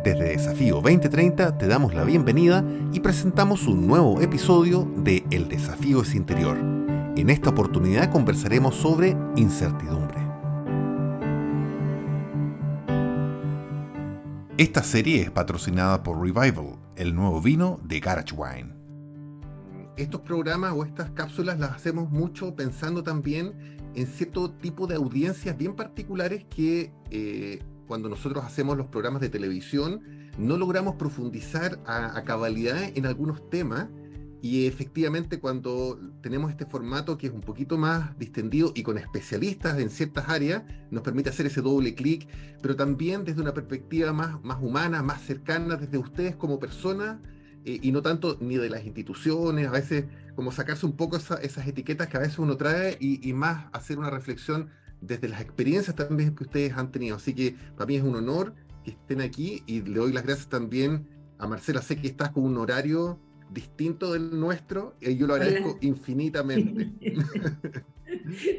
Desde Desafío 2030 te damos la bienvenida y presentamos un nuevo episodio de El desafío es interior. En esta oportunidad conversaremos sobre incertidumbre. Esta serie es patrocinada por Revival, el nuevo vino de Garage Wine. Estos programas o estas cápsulas las hacemos mucho pensando también en cierto tipo de audiencias bien particulares que cuando nosotros hacemos los programas de televisión no logramos profundizar a cabalidad en algunos temas, y efectivamente cuando tenemos este formato que es un poquito más distendido y con especialistas en ciertas áreas, nos permite hacer ese doble clic, pero también desde una perspectiva más humana, más cercana, desde ustedes como personas, y no tanto ni de las instituciones, a veces como sacarse un poco esas etiquetas que a veces uno trae, y más hacer una reflexión desde las experiencias también que ustedes han tenido. Así que para mí es un honor que estén aquí, y le doy las gracias también a Marcela. Sé que estás con un horario distinto del nuestro, y yo lo agradezco Hola. infinitamente.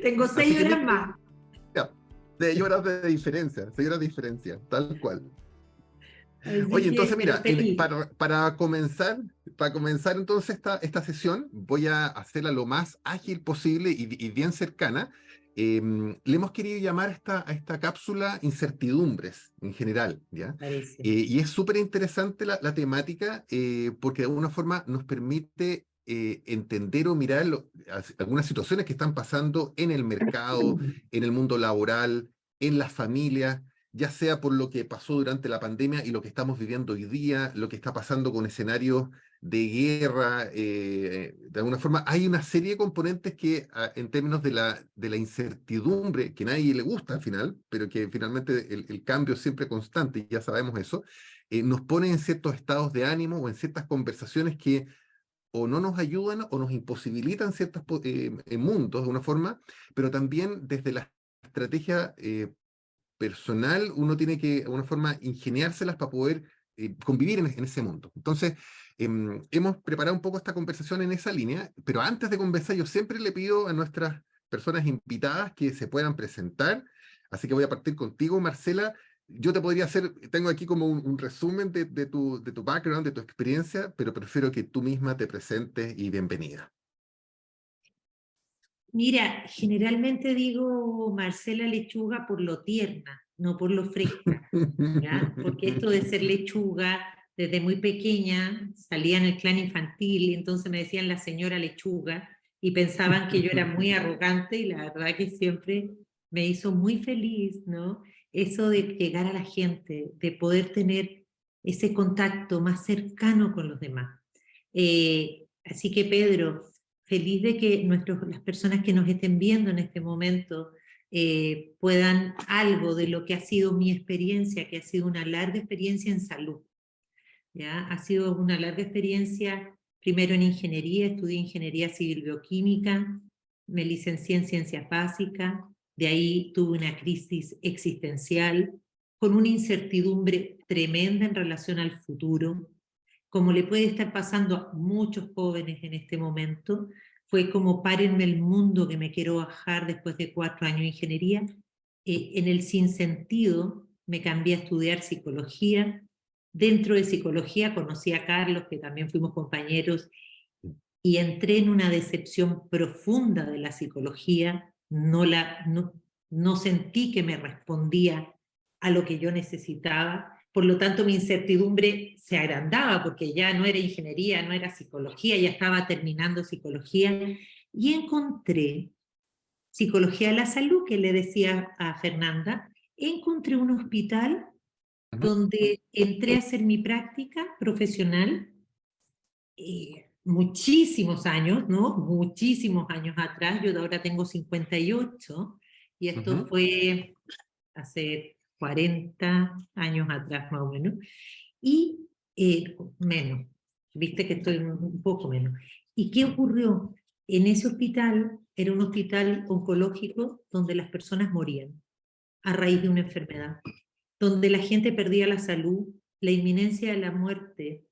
Tengo Así seis que horas más. ya, 6 horas de diferencia, 6 horas de diferencia, tal cual. Así Oye, entonces que, pero mira, feliz. para comenzar entonces esta sesión, voy a hacerla lo más ágil posible y bien cercana. Le hemos querido llamar a esta cápsula incertidumbres en general, ¿ya? Parece. Y es súper interesante la temática, porque de alguna forma nos permite entender o mirar algunas situaciones que están pasando en el mercado, en el mundo laboral, en las familias, ya sea por lo que pasó durante la pandemia y lo que estamos viviendo hoy día, lo que está pasando con escenarios de guerra. De alguna forma hay una serie de componentes que, en términos de la incertidumbre, que a nadie le gusta al final, pero que finalmente el cambio es siempre constante, y ya sabemos eso, nos pone en ciertos estados de ánimo o en ciertas conversaciones que o no nos ayudan o nos imposibilitan ciertos mundos de una forma, pero también desde la estrategia personal, uno tiene que, de alguna forma, ingeniárselas para poder convivir en ese mundo. Entonces, hemos preparado un poco esta conversación en esa línea, pero antes de conversar, yo siempre le pido a nuestras personas invitadas que se puedan presentar. Así que voy a partir contigo, Marcela. Yo te podría hacer, tengo aquí como un resumen de tu background, de tu experiencia, pero prefiero que tú misma te presentes, y bienvenida. Mira, generalmente digo Marcela Lechuga por lo tierna, no por lo fresca, ¿ya? Porque esto de ser lechuga, desde muy pequeña, salía en el clan infantil y entonces me decían la señora Lechuga y pensaban que yo era muy arrogante, y la verdad que siempre me hizo muy feliz, ¿no? Eso de llegar a la gente, de poder tener ese contacto más cercano con los demás. Así que Pedro, feliz de que las personas que nos estén viendo en este momento puedan algo de lo que ha sido mi experiencia, que ha sido una larga experiencia en salud, ¿ya? Ha sido una larga experiencia, primero en ingeniería, estudié ingeniería civil bioquímica, me licencié en ciencias básicas, de ahí tuve una crisis existencial, con una incertidumbre tremenda en relación al futuro, como le puede estar pasando a muchos jóvenes en este momento. Fue como párenme el mundo que me quiero bajar después de 4 años de ingeniería. En el sinsentido me cambié a estudiar psicología. Dentro de psicología conocí a Carlos, que también fuimos compañeros, y entré en una decepción profunda de la psicología. No sentí que me respondía a lo que yo necesitaba. Por lo tanto, mi incertidumbre se agrandaba porque ya no era ingeniería, no era psicología, ya estaba terminando psicología. Y encontré psicología de la salud, que le decía a Fernanda, encontré un hospital Ujú. donde entré a hacer mi práctica profesional muchísimos años, ¿no? Muchísimos años atrás. Yo ahora tengo 58 y esto Ujú. fue hace 40 años atrás más o menos. Y menos, viste que estoy un poco menos. ¿Y qué ocurrió? En ese hospital, era un hospital oncológico donde las personas morían a raíz de una enfermedad, donde la gente perdía la salud, la inminencia de la muerte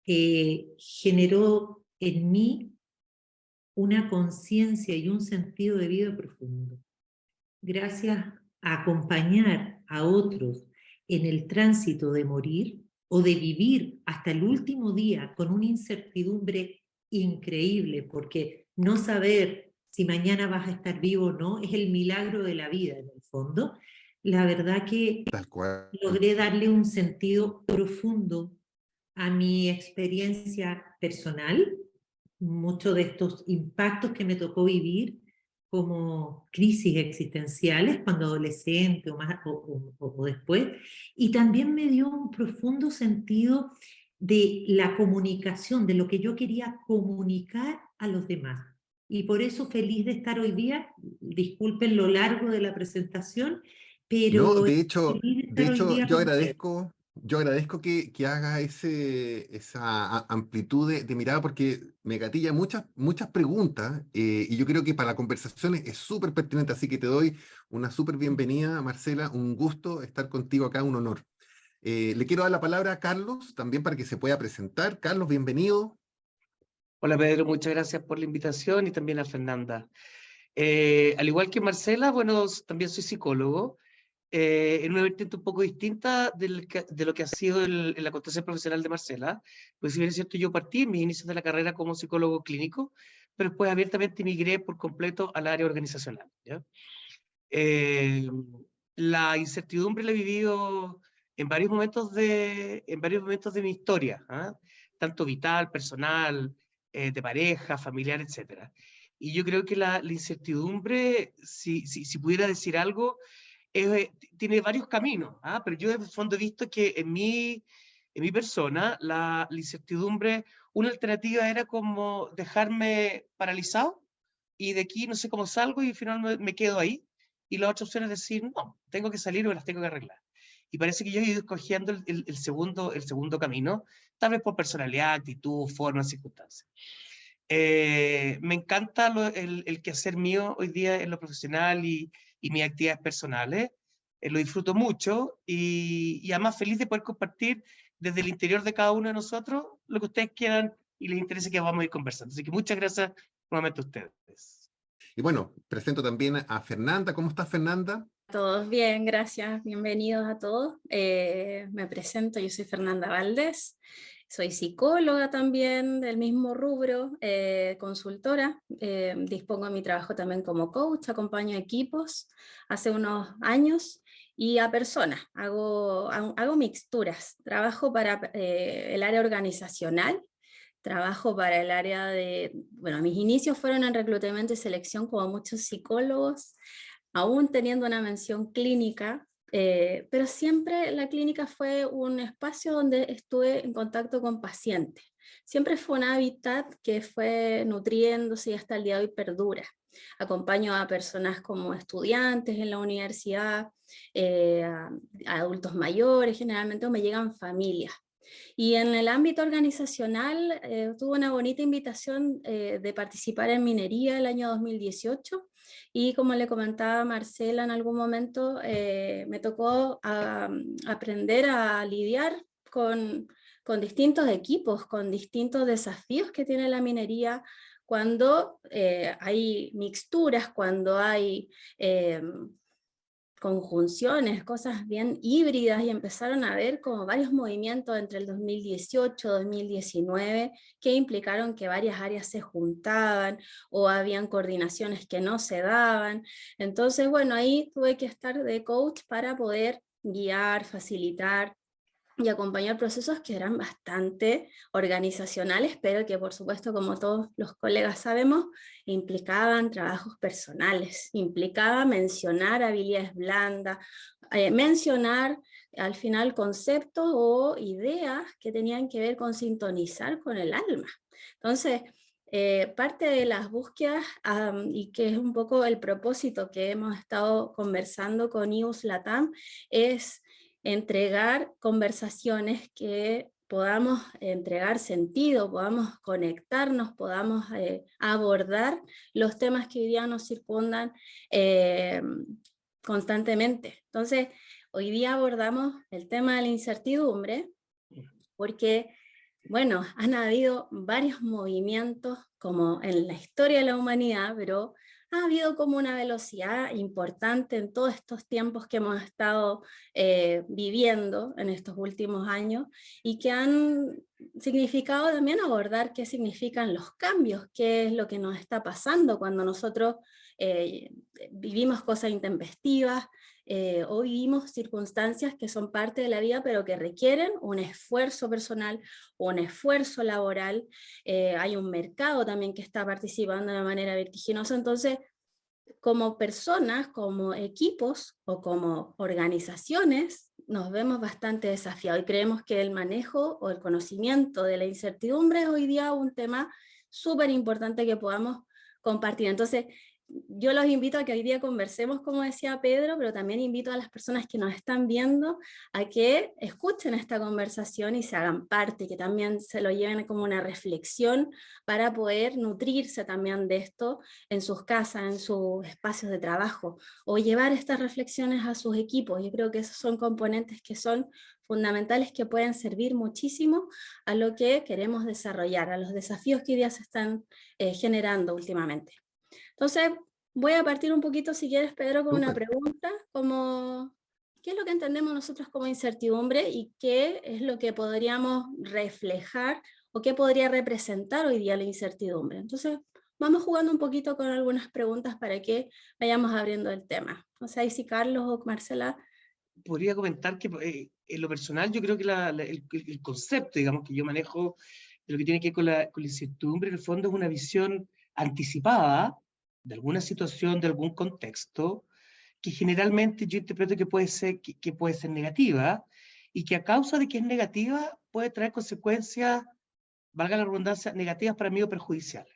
generó en mí una conciencia y un sentido de vida profundo. Gracias a acompañar a otros en el tránsito de morir, o de vivir hasta el último día con una incertidumbre increíble, porque no saber si mañana vas a estar vivo o no es el milagro de la vida en el fondo. La verdad que Tal cual. logré darle un sentido profundo a mi experiencia personal, muchos de estos impactos que me tocó vivir como crisis existenciales cuando adolescente o después, y también me dio un profundo sentido de la comunicación, de lo que yo quería comunicar a los demás. Y por eso feliz de estar hoy día, disculpen lo largo de la presentación, No, pero feliz de de estar hoy hecho, día con ustedes. yo agradezco que haga esa amplitud de mirada porque me gatilla muchas preguntas y yo creo que para la conversación es súper pertinente, así que te doy una súper bienvenida, Marcela, un gusto estar contigo acá, un honor. Le quiero dar la palabra a Carlos también para que se pueda presentar. Carlos, bienvenido. Hola Pedro, muchas gracias por la invitación y también a Fernanda. Al igual que Marcela, bueno, también soy psicólogo, en una vertiente un poco distinta de lo que ha sido el acontecer profesional de Marcela. Pues si bien es cierto, yo partí en mis inicios de la carrera como psicólogo clínico, pero después abiertamente migré por completo al área organizacional, ¿ya? Eh, la incertidumbre la he vivido en varios momentos de mi historia, ¿ah? Tanto vital, personal, de pareja, familiar, etcétera. Y yo creo que la incertidumbre, si pudiera decir algo, tiene varios caminos, ¿ah? Pero yo en el fondo he visto que en mi persona la incertidumbre, una alternativa era como dejarme paralizado y de aquí no sé cómo salgo y al final me quedo ahí. Y la otra opción es decir, no, tengo que salir o las tengo que arreglar. Y parece que yo he ido escogiendo el segundo camino, tal vez por personalidad, actitud, forma, circunstancias. Me encanta el quehacer mío hoy día en lo profesional y mis actividades personales. Lo disfruto mucho y además feliz de poder compartir desde el interior de cada uno de nosotros lo que ustedes quieran y les interese que vamos a ir conversando. Así que muchas gracias nuevamente a ustedes. Y bueno, presento también a Fernanda. ¿Cómo estás, Fernanda? Todos bien, gracias. Bienvenidos a todos. Me presento, yo soy Fernanda Valdés, soy psicóloga también del mismo rubro, consultora. Dispongo de mi trabajo también como coach, acompaño equipos hace unos años y a personas. Hago mixturas, trabajo para el área organizacional. Trabajo para el área de, bueno, mis inicios fueron en reclutamiento y selección como muchos psicólogos, aún teniendo una mención clínica, pero siempre la clínica fue un espacio donde estuve en contacto con pacientes. Siempre fue un hábitat que fue nutriéndose y hasta el día de hoy perdura. Acompaño a personas como estudiantes en la universidad, a adultos mayores, generalmente, o me llegan familias. Y en el ámbito organizacional tuve una bonita invitación de participar en minería el año 2018 y como le comentaba a Marcela en algún momento, me tocó aprender a lidiar con distintos equipos, con distintos desafíos que tiene la minería cuando hay mixturas, cuando hay conjunciones, cosas bien híbridas y empezaron a ver como varios movimientos entre el 2018 y 2019 que implicaron que varias áreas se juntaban o habían coordinaciones que no se daban. Entonces, bueno, ahí tuve que estar de coach para poder guiar, facilitar y acompañar procesos que eran bastante organizacionales, pero que por supuesto, como todos los colegas sabemos, implicaban trabajos personales, implicaba mencionar habilidades blandas, mencionar al final conceptos o ideas que tenían que ver con sintonizar con el alma. Entonces, parte de las búsquedas y que es un poco el propósito que hemos estado conversando con IUS Latam es entregar conversaciones que podamos entregar sentido, podamos conectarnos, podamos abordar los temas que hoy día nos circundan constantemente. Entonces, hoy día abordamos el tema de la incertidumbre porque, bueno, han habido varios movimientos como en la historia de la humanidad, pero ha habido como una velocidad importante en todos estos tiempos que hemos estado viviendo en estos últimos años y que han significado también abordar qué significan los cambios, qué es lo que nos está pasando cuando nosotros vivimos cosas intempestivas o vivimos circunstancias que son parte de la vida pero que requieren un esfuerzo personal, un esfuerzo laboral. Hay un mercado también que está participando de manera vertiginosa, entonces como personas, como equipos o como organizaciones nos vemos bastante desafiados y creemos que el manejo o el conocimiento de la incertidumbre es hoy día un tema súper importante que podamos compartir. Entonces, yo los invito a que hoy día conversemos, como decía Pedro, pero también invito a las personas que nos están viendo a que escuchen esta conversación y se hagan parte, que también se lo lleven como una reflexión para poder nutrirse también de esto en sus casas, en sus espacios de trabajo, o llevar estas reflexiones a sus equipos. Yo creo que esos son componentes que son fundamentales, que pueden servir muchísimo a lo que queremos desarrollar, a los desafíos que hoy día se están generando últimamente. Entonces, voy a partir un poquito, si quieres, Pedro, con una pregunta, como, ¿qué es lo que entendemos nosotros como incertidumbre y qué es lo que podríamos reflejar o qué podría representar hoy día la incertidumbre? Entonces, vamos jugando un poquito con algunas preguntas para que vayamos abriendo el tema. No sé si Carlos o Marcela. Podría comentar que en lo personal yo creo que el concepto, digamos, que yo manejo de lo que tiene que ver con la incertidumbre, en el fondo es una visión anticipada de alguna situación, de algún contexto, que generalmente yo interpreto que puede ser negativa, y que a causa de que es negativa puede traer consecuencias, valga la redundancia, negativas para mí o perjudiciales.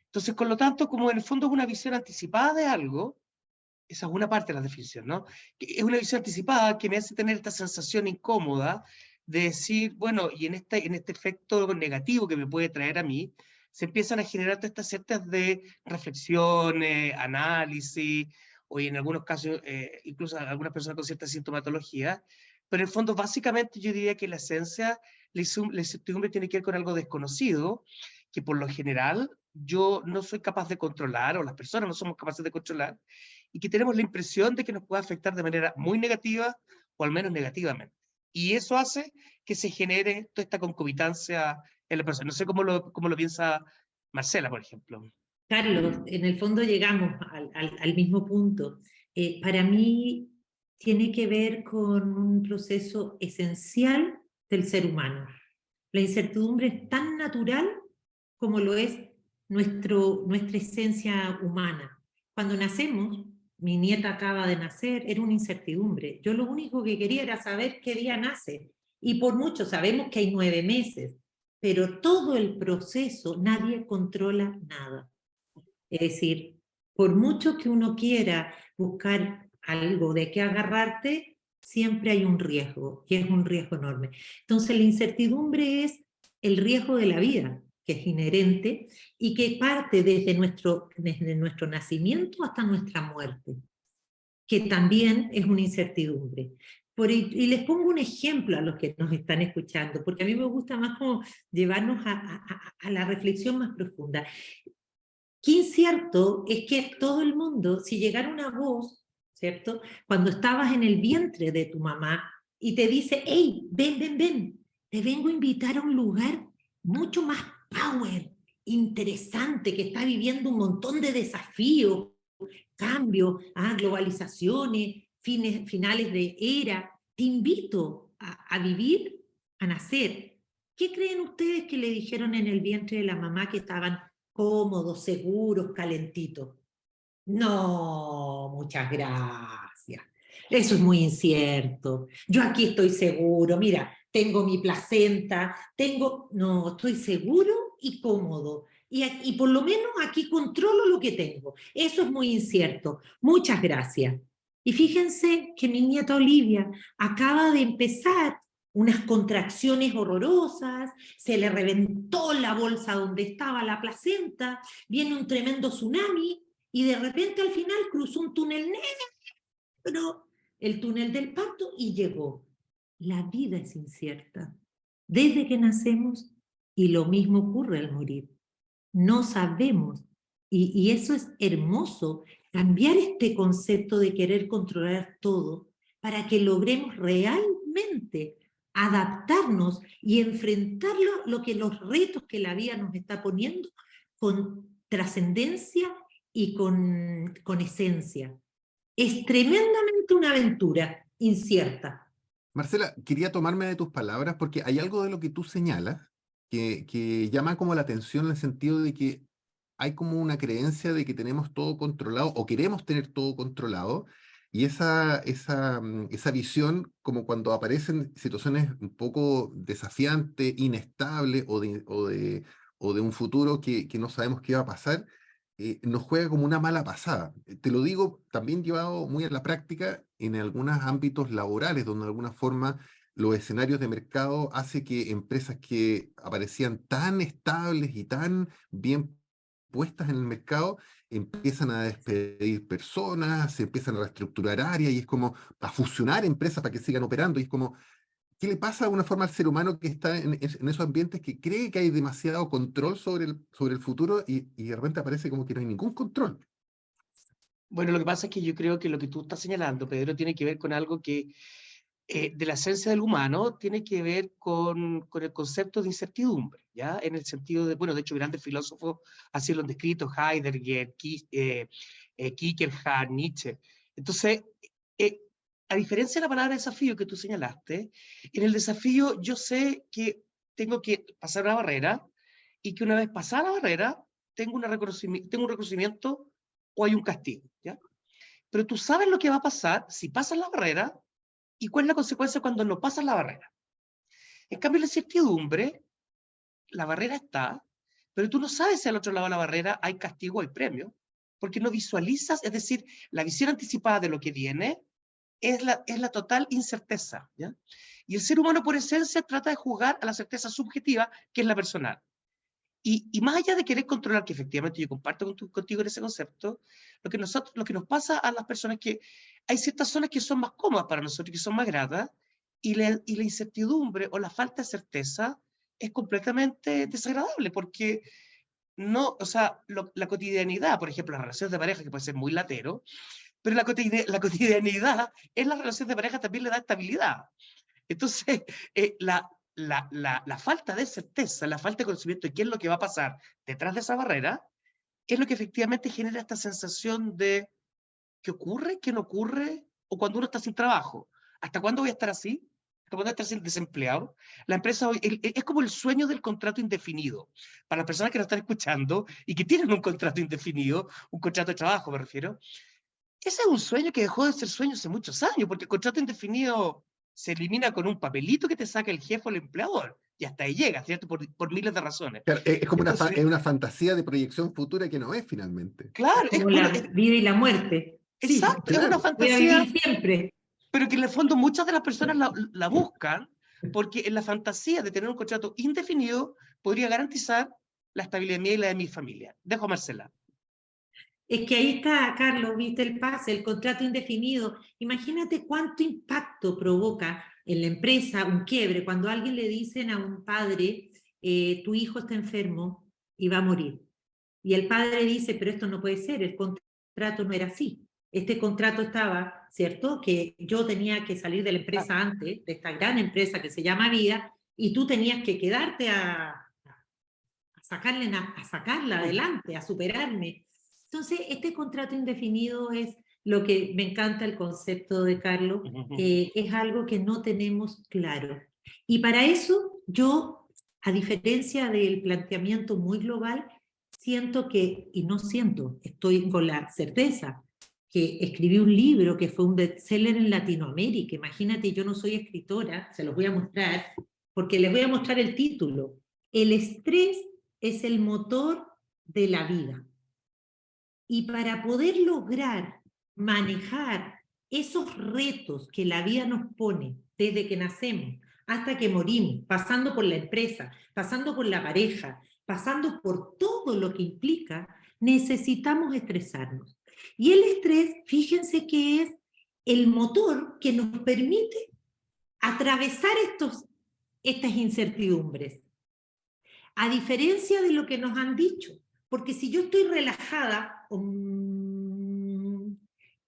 Entonces, con lo tanto, como en el fondo es una visión anticipada de algo, esa es una parte de la definición, ¿no? Es una visión anticipada que me hace tener esta sensación incómoda de decir, bueno, y en este efecto negativo que me puede traer a mí, se empiezan a generar todas estas ciertas de reflexiones, análisis, o en algunos casos, incluso algunas personas con cierta sintomatología, pero en el fondo, básicamente, yo diría que la esencia, la incertidumbre tiene que ver con algo desconocido, que por lo general yo no soy capaz de controlar, o las personas no somos capaces de controlar, y que tenemos la impresión de que nos puede afectar de manera muy negativa, o al menos negativamente. Y eso hace que se genere toda esta concubitancia en la persona. No sé cómo lo piensa Marcela, por ejemplo. Carlos, en el fondo llegamos al mismo punto. Para mí tiene que ver con un proceso esencial del ser humano. La incertidumbre es tan natural como lo es nuestra esencia humana. Cuando nacemos, mi nieta acaba de nacer, era una incertidumbre. Yo lo único que quería era saber qué día nace. Y por mucho sabemos que hay 9 meses, pero todo el proceso nadie controla nada. Es decir, por mucho que uno quiera buscar algo de qué agarrarte, siempre hay un riesgo, y es un riesgo enorme. Entonces la incertidumbre es el riesgo de la vida, que es inherente y que parte desde nuestro nacimiento hasta nuestra muerte, que también es una incertidumbre. Y les pongo un ejemplo a los que nos están escuchando, porque a mí me gusta más como llevarnos a la reflexión más profunda. Qué incierto es que todo el mundo, si llegara una voz, ¿cierto? Cuando estabas en el vientre de tu mamá y te dice, hey, ven, ven, ven, te vengo a invitar a un lugar mucho más power, interesante, que está viviendo un montón de desafíos, cambios, globalizaciones, finales de era. Te invito a vivir, a nacer. ¿Qué creen ustedes que le dijeron en el vientre de la mamá, que estaban cómodos, seguros, calentitos? No, muchas gracias. Eso es muy incierto. Yo aquí estoy seguro, mira, tengo mi placenta, no, estoy seguro y cómodo. Y por lo menos aquí controlo lo que tengo. Eso es muy incierto. Muchas gracias. Y fíjense que mi nieta Olivia acaba de empezar unas contracciones horrorosas, se le reventó la bolsa donde estaba la placenta, viene un tremendo tsunami, y de repente al final cruzó un túnel negro, el túnel del parto, y llegó. La vida es incierta desde que nacemos, y lo mismo ocurre al morir. No sabemos Y eso es hermoso, cambiar este concepto de querer controlar todo para que logremos realmente adaptarnos y enfrentar lo que los retos que la vida nos está poniendo con trascendencia y con esencia. Es tremendamente una aventura incierta. Marcela, quería tomarme de tus palabras porque hay algo de lo que tú señalas que llama como la atención en el sentido de que hay como una creencia de que tenemos todo controlado o queremos tener todo controlado, y esa visión, como cuando aparecen situaciones un poco desafiantes, inestables o de un futuro que no sabemos qué va a pasar, nos juega como una mala pasada. Te lo digo también llevado muy a la práctica en algunos ámbitos laborales, donde de alguna forma los escenarios de mercado hace que empresas que aparecían tan estables y tan bien puestas en el mercado, empiezan a despedir personas, se empiezan a reestructurar áreas y es como a fusionar empresas para que sigan operando. Y es como, ¿qué le pasa de alguna forma al ser humano que está en esos ambientes que cree que hay demasiado control sobre el futuro y de repente aparece como que no hay ningún control? Bueno, lo que pasa es que yo creo que lo que tú estás señalando, Pedro, tiene que ver con algo que de la esencia del humano tiene que ver con el concepto de incertidumbre, ¿ya? En el sentido de, bueno, de hecho, grandes filósofos así lo han descrito, Heidegger, Kierkegaard, Nietzsche. Entonces, eh, a diferencia de la palabra desafío que tú señalaste, en el desafío yo sé que tengo que pasar una barrera y que una vez pasada la barrera tengo un reconocimiento o hay un castigo, ¿ya? Pero tú sabes lo que va a pasar si pasas la barrera y cuál es la consecuencia cuando no pasas la barrera. En cambio, la incertidumbre, la barrera está, pero tú no sabes si al otro lado de la barrera hay castigo o hay premio, porque no visualizas, es decir, la visión anticipada de lo que viene es la total incerteza, ¿ya? Y el ser humano por esencia trata de jugar a la certeza subjetiva, que es la personal. Y más allá de querer controlar, que efectivamente yo comparto contigo en ese concepto, lo que nos pasa a las personas es que hay ciertas zonas que son más cómodas para nosotros, que son más gratas, y la incertidumbre o la falta de certeza es completamente desagradable, porque no, o sea, la cotidianidad, por ejemplo, las relaciones de pareja, que puede ser muy latero, pero la cotidianidad en las relaciones de pareja también le da estabilidad. Entonces, la falta de certeza, la falta de conocimiento de qué es lo que va a pasar detrás de esa barrera, es lo que efectivamente genera esta sensación de qué ocurre, qué no ocurre, o cuando uno está sin trabajo. ¿Hasta cuándo voy a estar así? ¿Hasta cuándo voy a estar desempleado? La empresa hoy, es como el sueño del contrato indefinido. Para las personas que nos están escuchando y que tienen un contrato indefinido, un contrato de trabajo me refiero, ese es un sueño que dejó de ser sueño hace muchos años, porque el contrato indefinido se elimina con un papelito que te saca el jefe o el empleador, y hasta ahí llega, ¿cierto? Por miles de razones. Claro, es como Entonces, es una fantasía de proyección futura que no es finalmente. claro, Como la vida y la muerte. Sí, exacto, es una Claro. voy a fantasía, vivir siempre. pero que en el fondo muchas de las personas la buscan, porque en la fantasía de tener un contrato indefinido podría garantizar la estabilidad mía y la de mi familia. Dejo a Marcela. Es que ahí está, Carlos, viste el pase, el contrato indefinido. Imagínate cuánto impacto provoca en la empresa un quiebre cuando a alguien le dicen a un padre, tu hijo está enfermo y va a morir. Y el padre dice, pero esto no puede ser, el contrato no era así. Este contrato estaba, ¿cierto? Que yo tenía que salir de la empresa antes, de esta gran empresa que se llama Vida, y tú tenías que quedarte a sacarla adelante, a superarme. Entonces, este contrato indefinido es lo que me encanta el concepto de Carlos, es algo que no tenemos claro. Y para eso yo, a diferencia del planteamiento muy global, siento que, y no siento, estoy con la certeza, que escribí un libro que fue un bestseller en Latinoamérica. Imagínate, yo no soy escritora, se los voy a mostrar, porque les voy a mostrar el título. El estrés es el motor de la vida. Y para poder lograr manejar esos retos que la vida nos pone desde que nacemos hasta que morimos, pasando por la empresa, pasando por la pareja, pasando por todo lo que implica, necesitamos estresarnos. Y el estrés, fíjense que es el motor que nos permite atravesar estas incertidumbres. A diferencia de lo que nos han dicho, Porque si yo estoy relajada,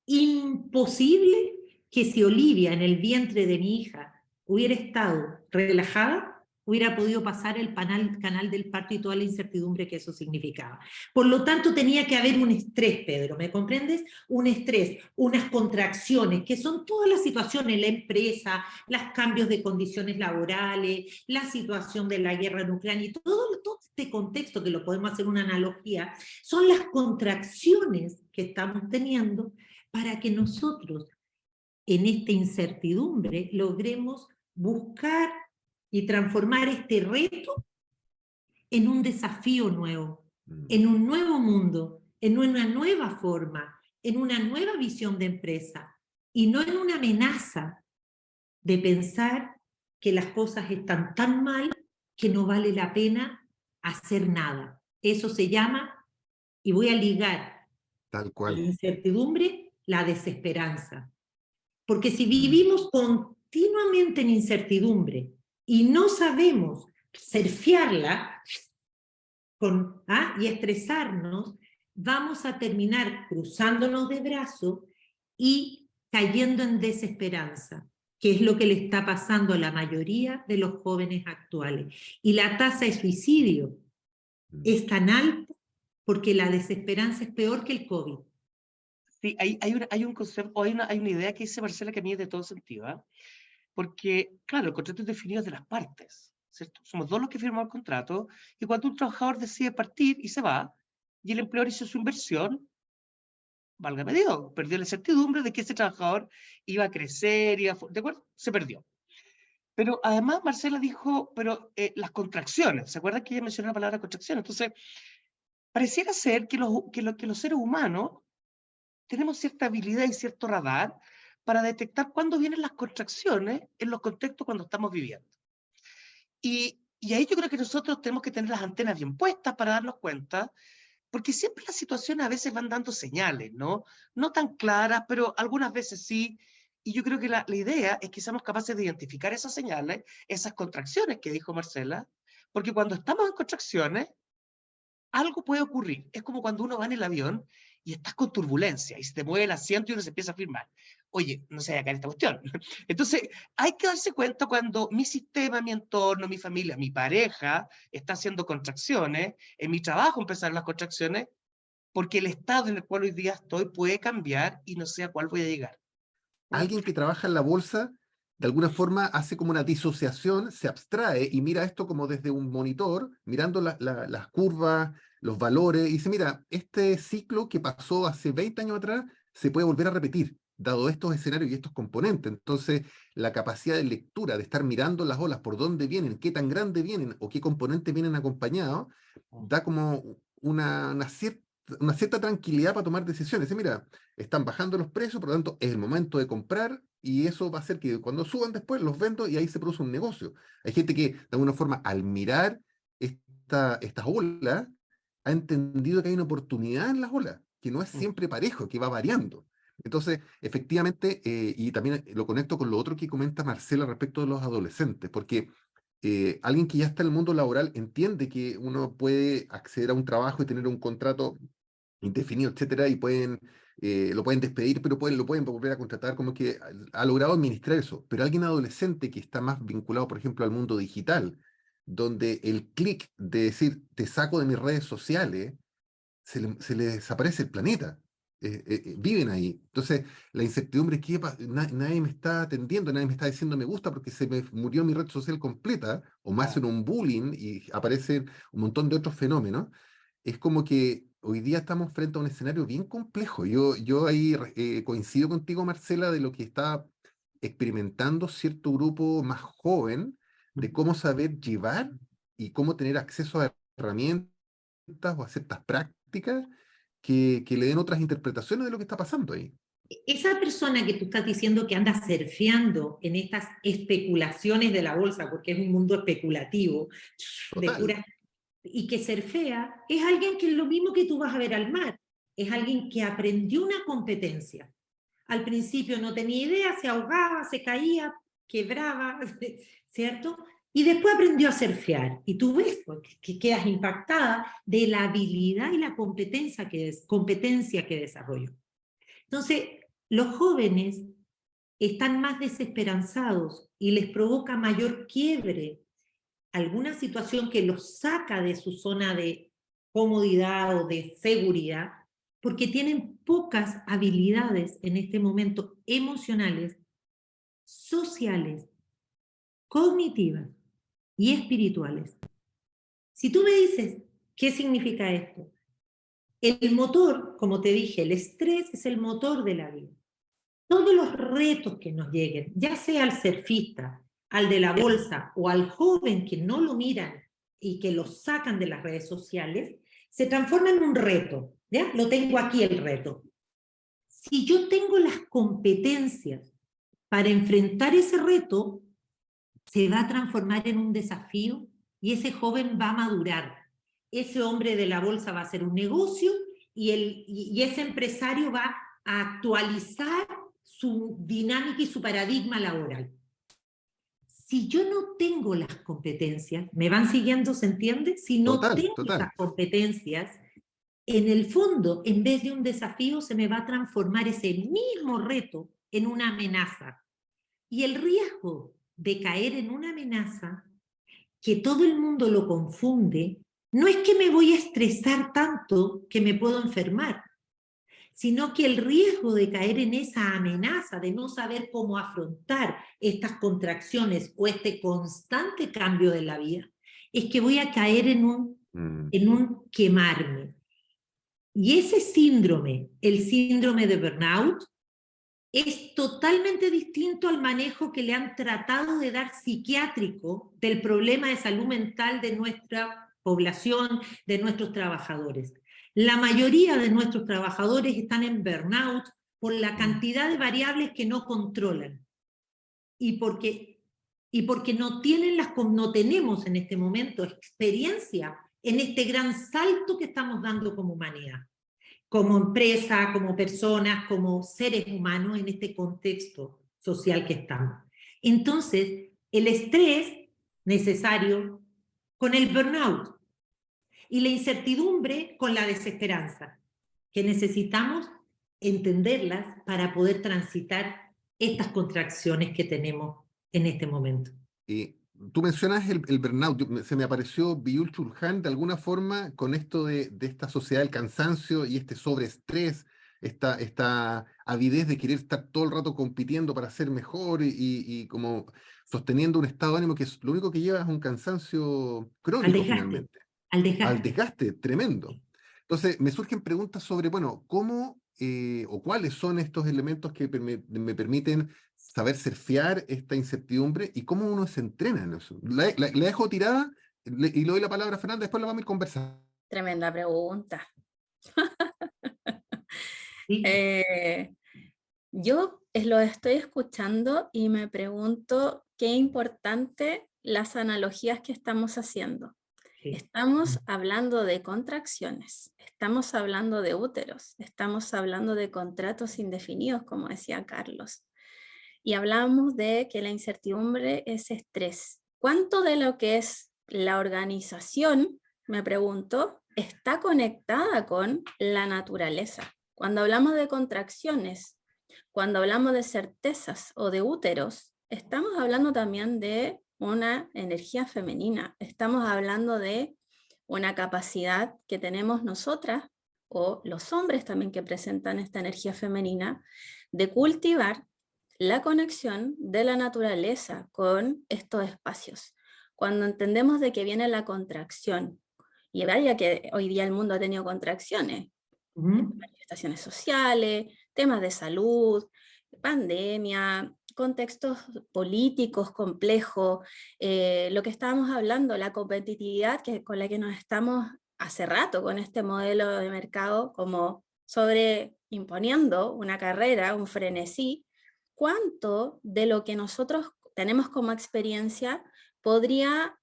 imposible que si Olivia en el vientre de mi hija hubiera estado relajada, hubiera podido pasar el canal del parto y toda la incertidumbre que eso significaba. Por lo tanto, tenía que haber un estrés, Pedro, ¿me comprendes? Un estrés, unas contracciones, que son todas las situaciones, la empresa, los cambios de condiciones laborales, la situación de la guerra en Ucrania, y todo este contexto, que lo podemos hacer una analogía, son las contracciones que estamos teniendo para que nosotros, en esta incertidumbre, logremos buscar y transformar este reto en un desafío nuevo, en un nuevo mundo, en una nueva forma, en una nueva visión de empresa, y no en una amenaza de pensar que las cosas están tan mal que no vale la pena hacer nada. Eso se llama, y voy a ligar Tal la cual. incertidumbre, la desesperanza. Porque si vivimos continuamente en incertidumbre y no sabemos surfearla y estresarnos, vamos a terminar cruzándonos de brazos y cayendo en desesperanza, que es lo que le está pasando a la mayoría de los jóvenes actuales. Y la tasa de suicidio es tan alta porque la desesperanza es peor que el COVID. Sí, hay un concepto, hay una idea que dice Marcela que a mí es de todo sentido, ¿eh? Porque, claro, el contrato es definido de las partes, ¿cierto? Somos dos los que firmamos el contrato, y cuando un trabajador decide partir y se va, y el empleador hizo su inversión, válgame Dios, perdió la certidumbre de que ese trabajador iba a crecer, ¿de acuerdo? Se perdió. Pero además Marcela dijo, pero las contracciones, ¿se acuerdan que ella mencionó la palabra contracciones? Entonces, pareciera ser que los seres humanos tenemos cierta habilidad y cierto radar para detectar cuándo vienen las contracciones en los contextos cuando estamos viviendo. Y ahí yo creo que nosotros tenemos que tener las antenas bien puestas para darnos cuenta, porque siempre las situaciones a veces van dando señales, ¿no? No tan claras, pero algunas veces sí. Y yo creo que la idea es que seamos capaces de identificar esas señales, esas contracciones que dijo Marcela, porque cuando estamos en contracciones, algo puede ocurrir. Es como cuando uno va en el avión y estás con turbulencia y se te mueve el asiento y uno se empieza a firmar. Oye, no se vaya a caer esta cuestión. Entonces, hay que darse cuenta cuando mi sistema, mi entorno, mi familia, mi pareja está haciendo contracciones, en mi trabajo empezaron las contracciones, porque el estado en el cual hoy día estoy puede cambiar y no sé a cuál voy a llegar. Alguien que trabaja en la bolsa, de alguna forma hace como una disociación, se abstrae y mira esto como desde un monitor, mirando las curvas, los valores, y dice, mira, este ciclo que pasó hace 20 años atrás se puede volver a repetir, dado estos escenarios y estos componentes. Entonces, la capacidad de lectura, de estar mirando las olas, por dónde vienen, qué tan grande vienen o qué componentes vienen acompañados, da como una cierta tranquilidad para tomar decisiones. Dice, mira, están bajando los precios, por lo tanto es el momento de comprar, y eso va a hacer que cuando suban después los vendo y ahí se produce un negocio. Hay gente que de alguna forma al mirar estas olas ha entendido que hay una oportunidad en las olas, que no es siempre parejo, que va variando. Entonces, efectivamente, y también lo conecto con lo otro que comenta Marcela respecto de los adolescentes, porque alguien que ya está en el mundo laboral entiende que uno puede acceder a un trabajo y tener un contrato indefinido, etcétera, y lo pueden despedir, pero lo pueden volver a contratar, como que ha logrado administrar eso. Pero alguien adolescente que está más vinculado, por ejemplo, al mundo digital, donde el clic de decir, te saco de mis redes sociales, se le desaparece el planeta. Viven ahí. Entonces, la incertidumbre es que nadie me está atendiendo, nadie me está diciendo me gusta porque se me murió mi red social completa, o me hacen un bullying y aparecen un montón de otros fenómenos. Es como que hoy día estamos frente a un escenario bien complejo. Yo ahí coincido contigo, Marcela, de lo que está experimentando cierto grupo más joven, de cómo saber llevar y cómo tener acceso a herramientas o a ciertas prácticas que le den otras interpretaciones de lo que está pasando ahí. Esa persona que tú estás diciendo que anda surfeando en estas especulaciones de la bolsa, porque es un mundo especulativo, de Total. puras, y que surfea, es alguien que es lo mismo que tú vas a ver al mar, es alguien que aprendió una competencia. Al principio no tenía idea, se ahogaba, se caía, quebraba, ¿cierto? Y después aprendió a surfear. Y tú ves pues, que quedas impactada de la habilidad y la competencia que desarrolló. Entonces, los jóvenes están más desesperanzados y les provoca mayor quiebre alguna situación que los saca de su zona de comodidad o de seguridad, porque tienen pocas habilidades en este momento emocionales, sociales, cognitivas y espirituales. Si tú me dices, ¿qué significa esto? El motor, como te dije, el estrés es el motor de la vida. Todos los retos que nos lleguen, ya sea al surfista, al de la bolsa o al joven que no lo miran y que lo sacan de las redes sociales, se transforma en un reto. ¿Ya? Lo tengo aquí el reto. Si yo tengo las competencias para enfrentar ese reto, se va a transformar en un desafío y ese joven va a madurar. Ese hombre de la bolsa va a hacer un negocio y ese empresario va a actualizar su dinámica y su paradigma laboral. Si yo no tengo las competencias, ¿me van siguiendo, se entiende? Si no tengo las competencias, en el fondo, en vez de un desafío, se me va a transformar ese mismo reto en una amenaza. Y el riesgo de caer en una amenaza, que todo el mundo lo confunde, no es que me voy a estresar tanto que me puedo enfermar, sino que el riesgo de caer en esa amenaza, de no saber cómo afrontar estas contracciones o este constante cambio de la vida, es que voy a caer en un quemarme. Y ese síndrome, el síndrome de burnout, es totalmente distinto al manejo que le han tratado de dar psiquiátrico del problema de salud mental de nuestra población, de nuestros trabajadores. La mayoría de nuestros trabajadores están en burnout por la cantidad de variables que no controlan y porque no tenemos en este momento experiencia en este gran salto que estamos dando como humanidad, como empresa, como personas, como seres humanos en este contexto social que estamos. Entonces, el estrés necesario con el burnout y la incertidumbre con la desesperanza, que necesitamos entenderlas para poder transitar estas contracciones que tenemos en este momento. Tú mencionas el burnout, se me apareció Byul Chulhan de alguna forma con esto de esta sociedad del cansancio y este sobreestrés, esta avidez de querer estar todo el rato compitiendo para ser mejor y como sosteniendo un estado de ánimo que lo único que lleva es un cansancio crónico finalmente. Al desgaste tremendo. Entonces me surgen preguntas sobre, bueno, ¿cómo o cuáles son estos elementos que me permiten saber surfear esta incertidumbre y cómo uno se entrena en eso? La dejo tirada y le doy la palabra a Fernanda, después la vamos a ir conversando. Tremenda pregunta. ¿Sí? Yo lo estoy escuchando y me pregunto qué importante las analogías que estamos haciendo. Sí. Estamos hablando de contracciones, estamos hablando de úteros, estamos hablando de contratos indefinidos, como decía Carlos. Y hablamos de que la incertidumbre es estrés. ¿Cuánto de lo que es la organización, me pregunto, está conectada con la naturaleza? Cuando hablamos de contracciones, cuando hablamos de certezas o de úteros, estamos hablando también de una energía femenina, estamos hablando de una capacidad que tenemos nosotras o los hombres también que presentan esta energía femenina de cultivar la conexión de la naturaleza con estos espacios. Cuando entendemos de que viene la contracción, y vaya que hoy día el mundo ha tenido contracciones, manifestaciones sociales, temas de salud, pandemia, contextos políticos complejos, lo que estábamos hablando, la competitividad con la que nos estamos hace rato con este modelo de mercado como sobreimponiendo una carrera, un frenesí. ¿Cuánto de lo que nosotros tenemos como experiencia podría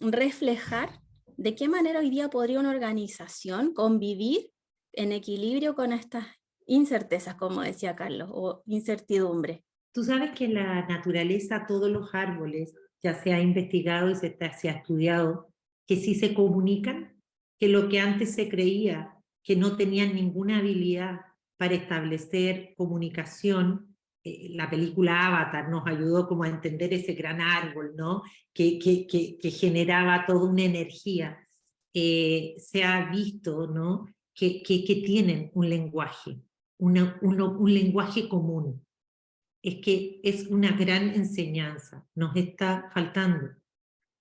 reflejar de qué manera hoy día podría una organización convivir en equilibrio con estas incertezas, como decía Carlos, o incertidumbre? Tú sabes que la naturaleza, todos los árboles ya se ha investigado y se ha estudiado, que sí se comunican, que lo que antes se creía que no tenían ninguna habilidad para establecer comunicación, la película Avatar nos ayudó como a entender ese gran árbol, ¿no? que generaba toda una energía. Se ha visto, ¿no? que tienen un lenguaje, un lenguaje común. Es que es una gran enseñanza. Nos está faltando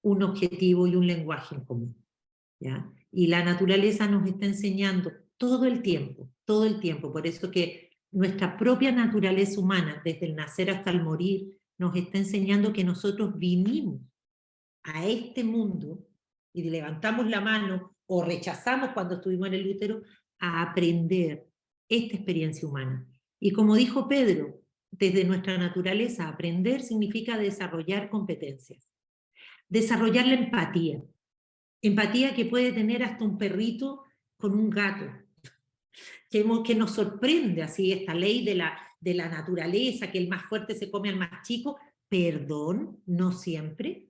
un objetivo y un lenguaje en común, ¿ya? Y la naturaleza nos está enseñando todo el tiempo. Por eso que nuestra propia naturaleza humana, desde el nacer hasta el morir, nos está enseñando que nosotros vinimos a este mundo y levantamos la mano o rechazamos cuando estuvimos en el útero a aprender esta experiencia humana. Y como dijo Pedro, desde nuestra naturaleza, aprender significa desarrollar competencias, desarrollar la empatía, empatía que puede tener hasta un perrito con un gato, que nos sorprende así esta ley de la naturaleza, que el más fuerte se come al más chico. Perdón, no siempre.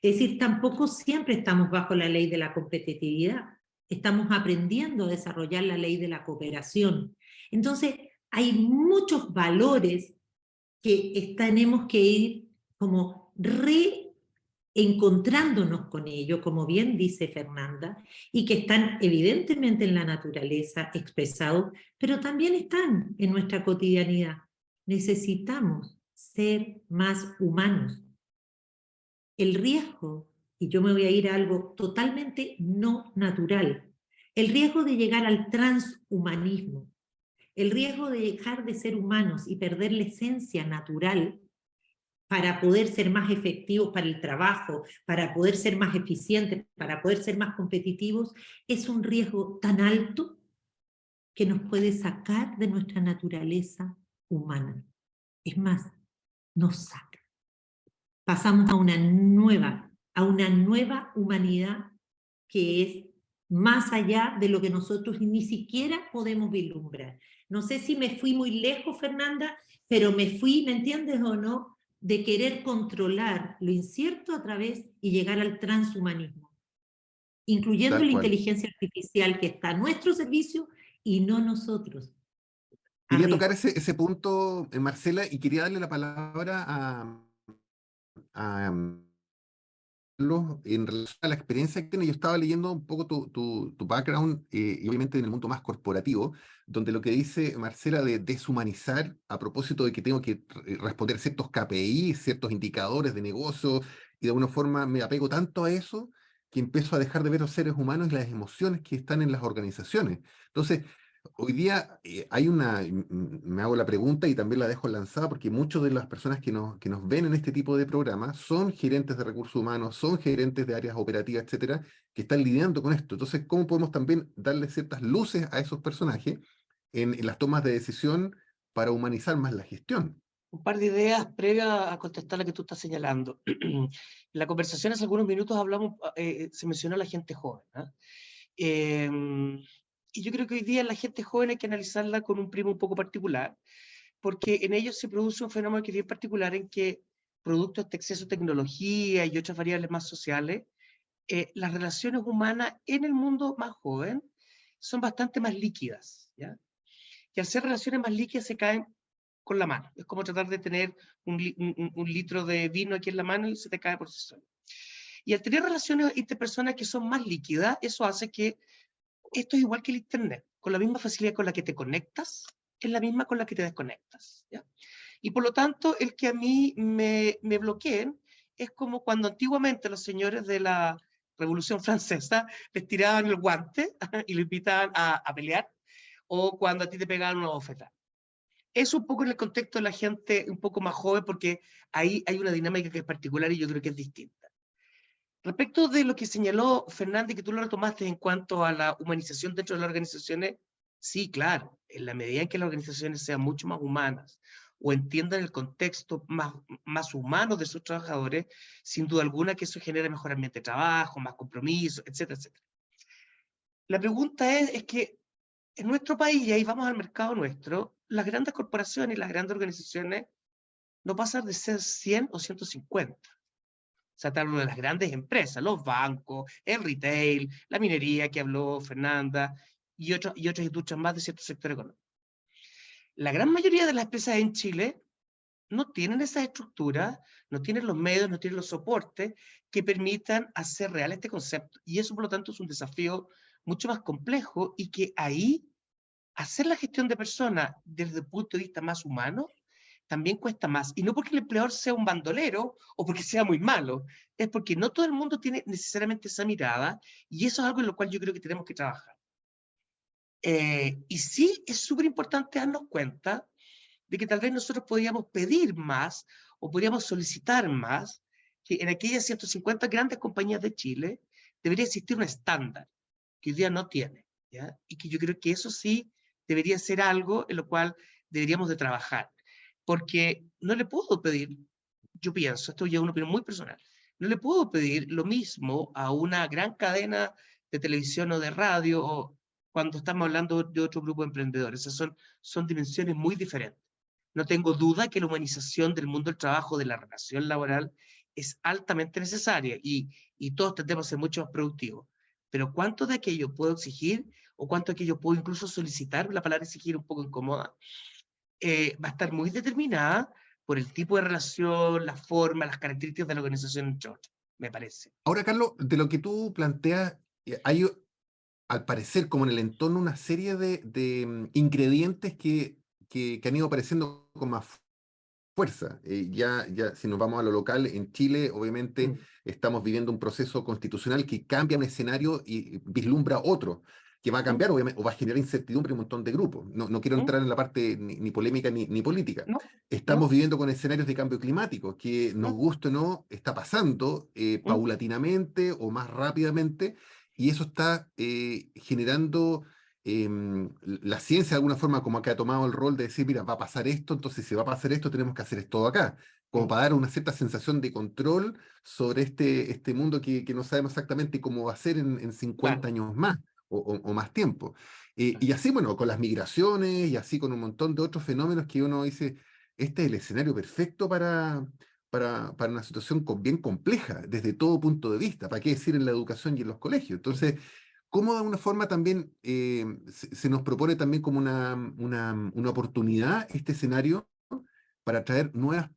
Es decir, tampoco siempre estamos bajo la ley de la competitividad. Estamos aprendiendo a desarrollar la ley de la cooperación. Entonces, hay muchos valores que tenemos que ir como reencontrándonos con ello, como bien dice Fernanda, y que están evidentemente en la naturaleza expresados, pero también están en nuestra cotidianidad. Necesitamos ser más humanos. El riesgo, y yo me voy a ir a algo totalmente no natural, el riesgo de llegar al transhumanismo, el riesgo de dejar de ser humanos y perder la esencia natural para poder ser más efectivos para el trabajo, para poder ser más eficientes, para poder ser más competitivos, es un riesgo tan alto que nos puede sacar de nuestra naturaleza humana. Es más, nos saca. Pasamos a una nueva humanidad que es más allá de lo que nosotros ni siquiera podemos vislumbrar. No sé si me fui muy lejos, Fernanda, pero me fui, ¿me entiendes o no?, de querer controlar lo incierto a través y llegar al transhumanismo, incluyendo Tal la cual. inteligencia artificial que está a nuestro servicio y no nosotros. Quería Arriba. tocar ese punto, Marcela, y quería darle la palabra a en relación a la experiencia que tiene. Yo estaba leyendo un poco tu background, y obviamente en el mundo más corporativo, donde lo que dice Marcela de deshumanizar a propósito de que tengo que responder ciertos KPI, ciertos indicadores de negocio, y de alguna forma me apego tanto a eso que empiezo a dejar de ver los seres humanos y las emociones que están en las organizaciones. Entonces, hoy día hay me hago la pregunta y también la dejo lanzada porque muchas de las personas que nos ven en este tipo de programas son gerentes de recursos humanos, son gerentes de áreas operativas, etcétera, que están lidiando con esto. Entonces, ¿cómo podemos también darle ciertas luces a esos personajes en las tomas de decisión para humanizar más la gestión? Un par de ideas previas a contestar la que tú estás señalando. En la conversación hace algunos minutos hablamos, se mencionó a la gente joven, ¿ah? Y yo creo que hoy día la gente joven hay que analizarla con un primo un poco particular, porque en ellos se produce un fenómeno que es bien particular en que, producto de este exceso de tecnología y otras variables más sociales, las relaciones humanas en el mundo más joven son bastante más líquidas, ¿ya? Y al ser relaciones más líquidas se caen con la mano. Es como tratar de tener un litro de vino aquí en la mano y se te cae por sí solo. Y al tener relaciones interpersonales que son más líquidas, eso hace que esto es igual que el Internet. Con la misma facilidad con la que te conectas, es la misma con la que te desconectas, ¿ya? Y por lo tanto, el que a mí me bloqueen es como cuando antiguamente los señores de la Revolución Francesa les tiraban el guante y lo invitaban a pelear, o cuando a ti te pegaban una bofetada. Es un poco en el contexto de la gente un poco más joven, porque ahí hay una dinámica que es particular y yo creo que es distinta. Respecto de lo que señaló Fernanda y que tú lo retomaste en cuanto a la humanización dentro de las organizaciones, sí, claro, en la medida en que las organizaciones sean mucho más humanas o entiendan el contexto más humano de sus trabajadores, sin duda alguna que eso genera mejor ambiente de trabajo, más compromiso, etcétera, etcétera. La pregunta es que en nuestro país, y ahí vamos al mercado nuestro, las grandes corporaciones y las grandes organizaciones no pasan de ser 100 o 150. sea, te hablo de las grandes empresas, los bancos, el retail, la minería que habló Fernanda, y otras industrias más de cierto sector económico. La gran mayoría de las empresas en Chile no tienen esas estructuras, no tienen los medios, no tienen los soportes que permitan hacer real este concepto. Y eso, por lo tanto, es un desafío mucho más complejo y que ahí hacer la gestión de personas desde el punto de vista más humano también cuesta más. Y no porque el empleador sea un bandolero o porque sea muy malo, es porque no todo el mundo tiene necesariamente esa mirada y eso es algo en lo cual yo creo que tenemos que trabajar. Y sí es súper importante darnos cuenta de que tal vez nosotros podríamos pedir más o podríamos solicitar más, que en aquellas 150 grandes compañías de Chile debería existir un estándar que hoy día no tiene, ¿ya? Y que yo creo que eso sí debería ser algo en lo cual deberíamos de trabajar. Porque no le puedo pedir, yo pienso, esto ya es una opinión muy personal, no le puedo pedir lo mismo a una gran cadena de televisión o de radio o cuando estamos hablando de otro grupo de emprendedores. Esas son dimensiones muy diferentes. No tengo duda que la humanización del mundo del trabajo, de la relación laboral, es altamente necesaria y todos tendemos a ser mucho más productivos. Pero ¿cuánto de aquello puedo exigir o cuánto de aquello puedo incluso solicitar? La palabra exigir un poco incómoda. Va a estar muy determinada por el tipo de relación, la forma, las características de la organización, entre otras, me parece. Ahora, Carlos, de lo que tú planteas, hay, al parecer, como en el entorno, una serie de ingredientes que han ido apareciendo con más fuerza. Ya, si nos vamos a lo local, en Chile, obviamente, estamos viviendo un proceso constitucional que cambia un escenario y vislumbra otro, que va a cambiar, obviamente, o va a generar incertidumbre en un montón de grupos. No quiero entrar en la parte ni polémica ni política. ¿No? Estamos ¿No? viviendo con escenarios de cambio climático, que nos guste o no, está pasando paulatinamente o más rápidamente, y eso está generando la ciencia de alguna forma como que ha tomado el rol de decir, mira, va a pasar esto, entonces si va a pasar esto, tenemos que hacer esto acá, como para dar una cierta sensación de control sobre este mundo que no sabemos exactamente cómo va a ser en 50 Claro. años más o más tiempo. Y así, bueno, con las migraciones y así con un montón de otros fenómenos que uno dice, este es el escenario perfecto para una situación bien compleja desde todo punto de vista, ¿para qué decir en la educación y en los colegios? Entonces, ¿cómo de alguna forma también se nos propone también como una oportunidad este escenario para traer nuevas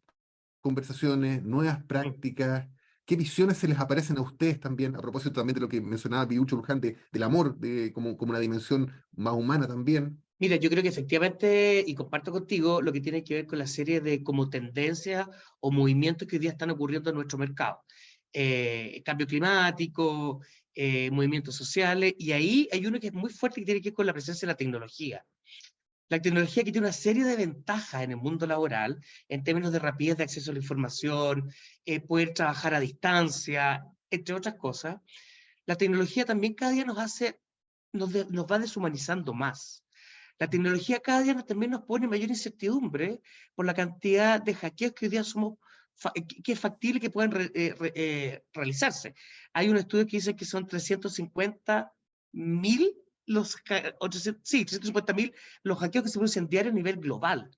conversaciones, nuevas prácticas? ¿Qué visiones se les aparecen a ustedes también, a propósito también de lo que mencionaba Piucho Luján, del amor como una dimensión más humana también? Mira, yo creo que efectivamente, y comparto contigo, lo que tiene que ver con la serie de como tendencias o movimientos que hoy día están ocurriendo en nuestro mercado. Cambio climático, movimientos sociales, y ahí hay uno que es muy fuerte que tiene que ver con la presencia de la tecnología. La tecnología que tiene una serie de ventajas en el mundo laboral, en términos de rapidez de acceso a la información, poder trabajar a distancia, entre otras cosas. La tecnología también cada día nos va deshumanizando más. La tecnología cada día también nos pone mayor incertidumbre por la cantidad de hackeos que hoy día que es factible que puedan realizarse. Hay un estudio que dice que son 350.000 350.000 los hackeos que se producen diarios a nivel global.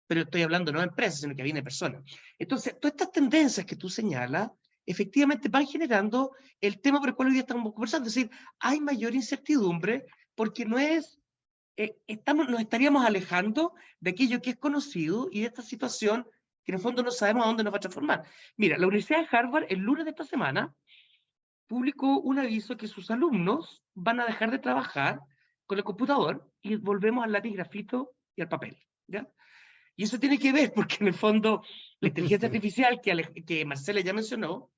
Pero estoy hablando no de empresas, sino que viene de personas. Entonces, todas estas tendencias que tú señalas, efectivamente van generando el tema por el cual hoy día estamos conversando. Es decir, hay mayor incertidumbre porque no es nos estaríamos alejando de aquello que es conocido y de esta situación que en el fondo no sabemos a dónde nos va a transformar. Mira, la Universidad de Harvard el lunes de esta semana publicó un aviso que sus alumnos van a dejar de trabajar con el computador y volvemos al lápiz grafito y al papel, ¿ya? Y eso tiene que ver porque en el fondo la inteligencia artificial que Marcela ya mencionó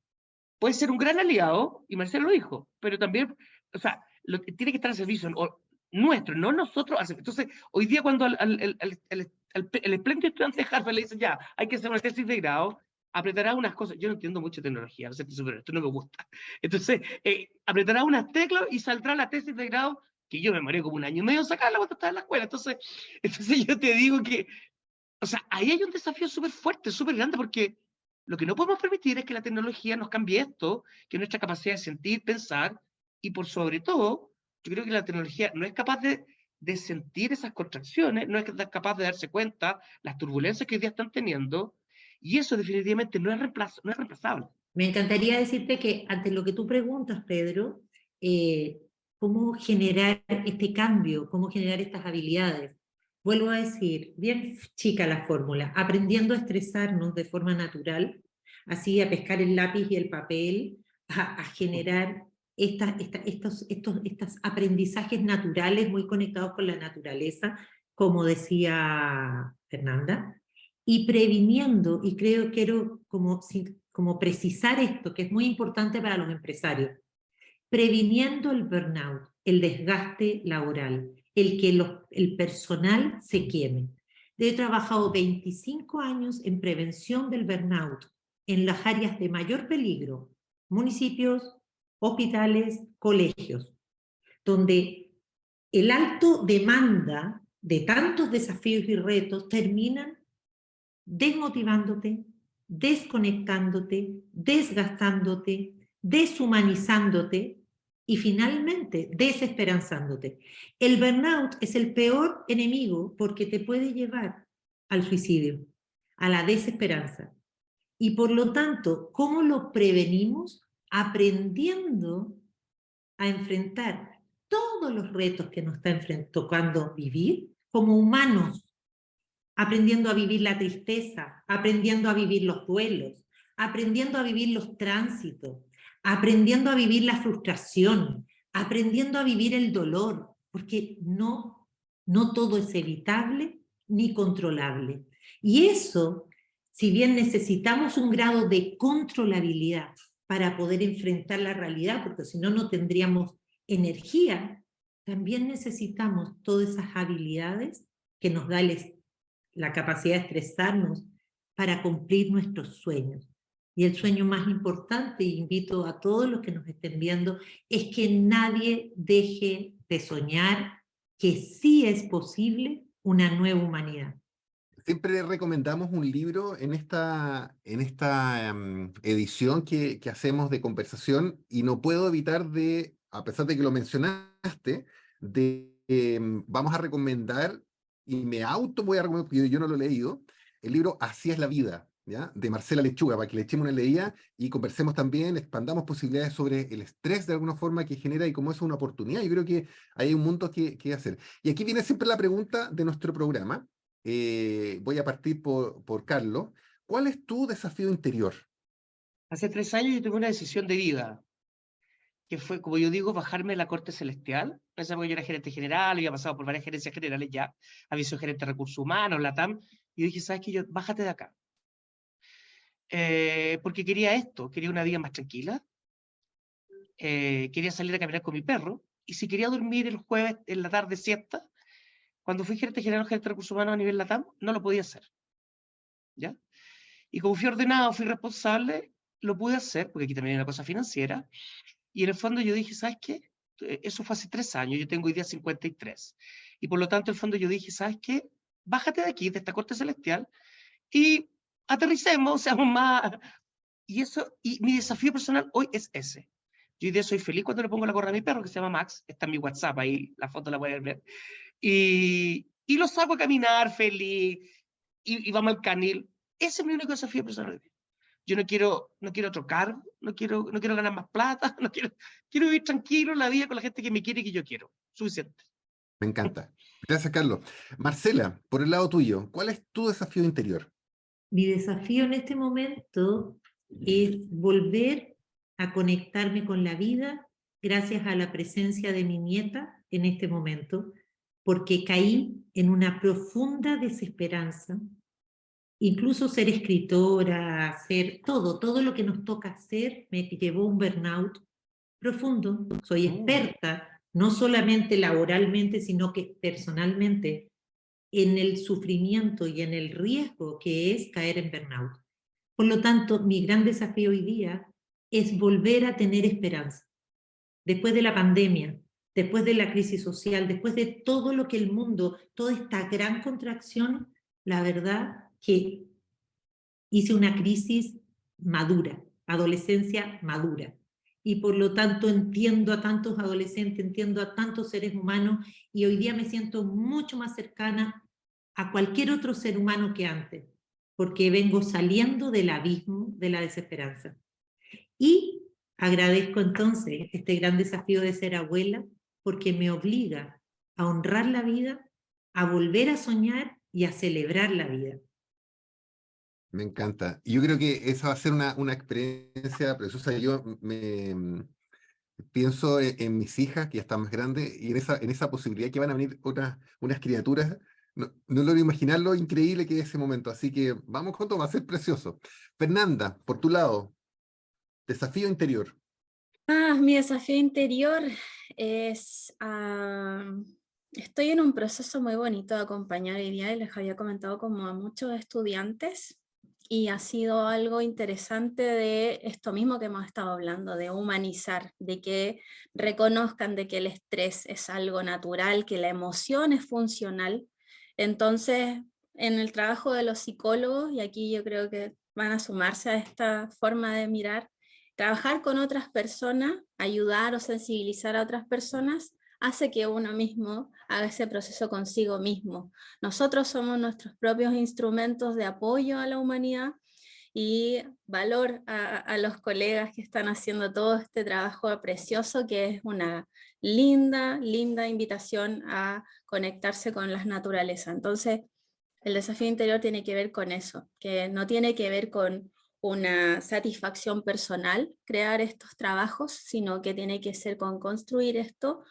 puede ser un gran aliado, y Marcela lo dijo, pero también, o sea, tiene que estar al servicio nuestro, no nosotros. Entonces, hoy día cuando el espléndido estudiante de Harvard le dicen, ya, hay que hacer una tesis de grado, apretará unas cosas, yo no entiendo mucho de tecnología, a esto no me gusta. Entonces, apretará unas teclas y saldrá la tesis de grado, que yo me mareo como un año y medio sacarla cuando estaba en la escuela. Entonces yo te digo que, o sea, ahí hay un desafío súper fuerte, súper grande, porque lo que no podemos permitir es que la tecnología nos cambie esto, que nuestra capacidad de sentir, pensar, y por sobre todo, yo creo que la tecnología no es capaz de sentir esas contracciones, no es capaz de darse cuenta las turbulencias que hoy día están teniendo, y eso definitivamente no es reemplazable. Me encantaría decirte que ante lo que tú preguntas, Pedro, cómo generar este cambio, cómo generar estas habilidades. Vuelvo a decir, bien chica la fórmula, aprendiendo a estresarnos de forma natural, así a pescar el lápiz y el papel, a generar estos aprendizajes naturales muy conectados con la naturaleza, como decía Fernanda, y previniendo, y quiero como precisar esto, que es muy importante para los empresarios, previniendo el burnout, el desgaste laboral, el que el personal se queme. He trabajado 25 años en prevención del burnout en las áreas de mayor peligro, municipios, hospitales, colegios, donde el alto demanda de tantos desafíos y retos terminan desmotivándote, desconectándote, desgastándote, deshumanizándote y finalmente desesperanzándote. El burnout es el peor enemigo porque te puede llevar al suicidio, a la desesperanza. Y por lo tanto, ¿cómo lo prevenimos? Aprendiendo a enfrentar todos los retos que nos está tocando vivir como humanos, aprendiendo a vivir la tristeza, aprendiendo a vivir los duelos, aprendiendo a vivir los tránsitos, aprendiendo a vivir la frustración, aprendiendo a vivir el dolor, porque no todo es evitable ni controlable. Y eso, si bien necesitamos un grado de controlabilidad para poder enfrentar la realidad, porque si no, no tendríamos energía, también necesitamos todas esas habilidades que nos da la capacidad de estresarnos para cumplir nuestros sueños. Y el sueño más importante, y invito a todos los que nos estén viendo, es que nadie deje de soñar que sí es posible una nueva humanidad. Siempre recomendamos un libro en esta edición que hacemos de conversación y no puedo evitar de, a pesar de que lo mencionaste, vamos a recomendar, y me auto voy a recomendar, porque yo no lo he leído, el libro Así es la vida, ¿ya? De Marcela Lechuga, para que le echemos una leída y conversemos también, expandamos posibilidades sobre el estrés de alguna forma que genera y cómo es una oportunidad. Yo creo que hay un mundo que hacer. Y aquí viene siempre la pregunta de nuestro programa. Voy a partir por Carlos. ¿Cuál es tu desafío interior? Hace 3 años yo tuve una decisión de vida, que fue, como yo digo, bajarme de la corte celestial. En esa época yo era gerente general, había pasado por varias gerencias generales ya, había sido gerente de recursos humanos, LATAM, y yo dije, ¿sabes qué? Bájate de acá. Porque quería esto, quería una vida más tranquila, quería salir a caminar con mi perro, y si quería dormir el jueves en la tarde siesta, cuando fui gerente general, gerente de recursos humanos a nivel LATAM, no lo podía hacer, ¿ya? Y como fui ordenado, fui responsable, lo pude hacer, porque aquí también hay una cosa financiera, y en el fondo yo dije, ¿sabes qué? Eso fue hace 3 años, yo tengo hoy día 53. Y por lo tanto, en el fondo yo dije, ¿sabes qué? Bájate de aquí, de esta corte celestial, y aterricemos, seamos más. Y mi desafío personal hoy es ese. Yo hoy día soy feliz cuando le pongo la gorra a mi perro, que se llama Max, está en mi WhatsApp, ahí la foto la pueden ver. Y lo saco a caminar feliz, y vamos al canil. Ese es mi único desafío personal hoy día. Yo no quiero otro cargo, no quiero ganar más plata, quiero vivir tranquilo la vida con la gente que me quiere y que yo quiero. Suficiente. Me encanta. Gracias, Carlos. Marcela, por el lado tuyo, ¿cuál es tu desafío interior? Mi desafío en este momento es volver a conectarme con la vida gracias a la presencia de mi nieta en este momento, porque caí en una profunda desesperanza. Incluso ser escritora, hacer todo lo que nos toca hacer me llevó a un burnout profundo. Soy experta, no solamente laboralmente, sino que personalmente, en el sufrimiento y en el riesgo que es caer en burnout. Por lo tanto, mi gran desafío hoy día es volver a tener esperanza. Después de la pandemia, después de la crisis social, después de todo lo que el mundo, toda esta gran contracción, la verdad que hice una crisis madura, adolescencia madura. Y por lo tanto entiendo a tantos adolescentes, entiendo a tantos seres humanos y hoy día me siento mucho más cercana a cualquier otro ser humano que antes, porque vengo saliendo del abismo de la desesperanza. Y agradezco entonces este gran desafío de ser abuela, porque me obliga a honrar la vida, a volver a soñar y a celebrar la vida. Me encanta. Y yo creo que esa va a ser una experiencia preciosa. Yo pienso en mis hijas, que ya están más grandes, y en esa posibilidad que van a venir unas criaturas. No logro imaginar lo increíble que es ese momento. Así que vamos juntos, va a ser precioso. Fernanda, por tu lado, desafío interior. Mi desafío interior es, estoy en un proceso muy bonito de acompañar hoy día, y les había comentado como a muchos estudiantes, y ha sido algo interesante de esto mismo que hemos estado hablando, de humanizar, de que reconozcan de que el estrés es algo natural, que la emoción es funcional. Entonces, en el trabajo de los psicólogos, y aquí yo creo que van a sumarse a esta forma de mirar, trabajar con otras personas, ayudar o sensibilizar a otras personas, hace que uno mismo haga ese proceso consigo mismo. Nosotros somos nuestros propios instrumentos de apoyo a la humanidad, y valor a los colegas que están haciendo todo este trabajo precioso, que es una linda, linda invitación a conectarse con la naturaleza. Entonces, el desafío interior tiene que ver con eso, que no tiene que ver con una satisfacción personal crear estos trabajos, sino que tiene que ser con construir esto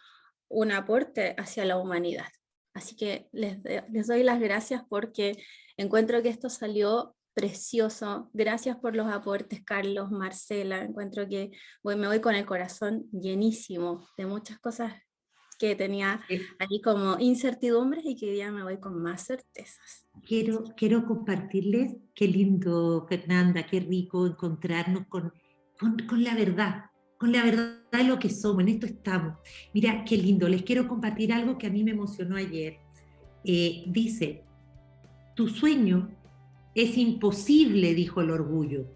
un aporte hacia la humanidad. Así que les doy las gracias, porque encuentro que esto salió precioso. Gracias por los aportes, Carlos, Marcela. Encuentro que me voy con el corazón llenísimo de muchas cosas que tenía ahí como incertidumbres, y que hoy día me voy con más certezas. Quiero compartirles, qué lindo, Fernanda, qué rico encontrarnos con la verdad de lo que somos, en esto estamos. Mira, qué lindo, les quiero compartir algo que a mí me emocionó ayer. Dice, tu sueño es imposible, dijo el orgullo.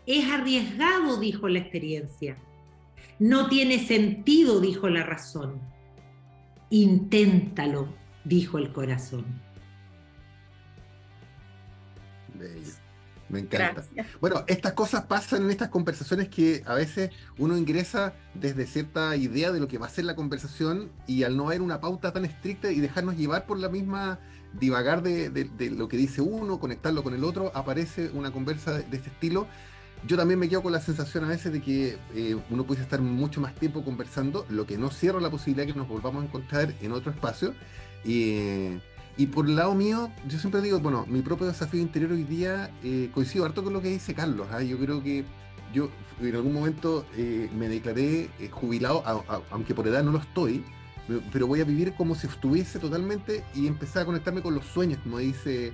Es arriesgado, dijo la experiencia. No tiene sentido, dijo la razón. Inténtalo, dijo el corazón. Bello. Me encanta. Gracias. Bueno, estas cosas pasan en estas conversaciones, que a veces uno ingresa desde cierta idea de lo que va a ser la conversación, y al no haber una pauta tan estricta y dejarnos llevar por la misma divagar de lo que dice uno, conectarlo con el otro, aparece una conversa de este estilo. Yo también me quedo con la sensación a veces de que uno puede estar mucho más tiempo conversando, lo que no cierra la posibilidad de que nos volvamos a encontrar en otro espacio. Y por el lado mío, yo siempre digo, bueno, mi propio desafío interior hoy día coincido harto con lo que dice Carlos. Yo creo que yo en algún momento me declaré jubilado, aunque por edad no lo estoy, pero voy a vivir como si estuviese totalmente, y empezar a conectarme con los sueños, como dice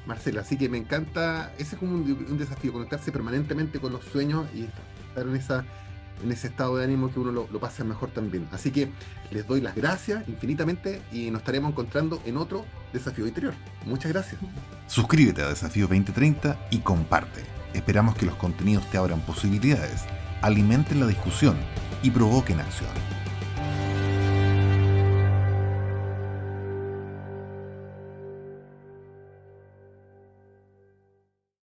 Marcela. Así que me encanta, ese es como un desafío, conectarse permanentemente con los sueños y estar en ese estado de ánimo, que uno lo pase mejor también. Así que les doy las gracias infinitamente, y nos estaremos encontrando en otro desafío interior. Muchas gracias. Suscríbete a Desafío 2030 y comparte. Esperamos que los contenidos te abran posibilidades, alimenten la discusión y provoquen acción.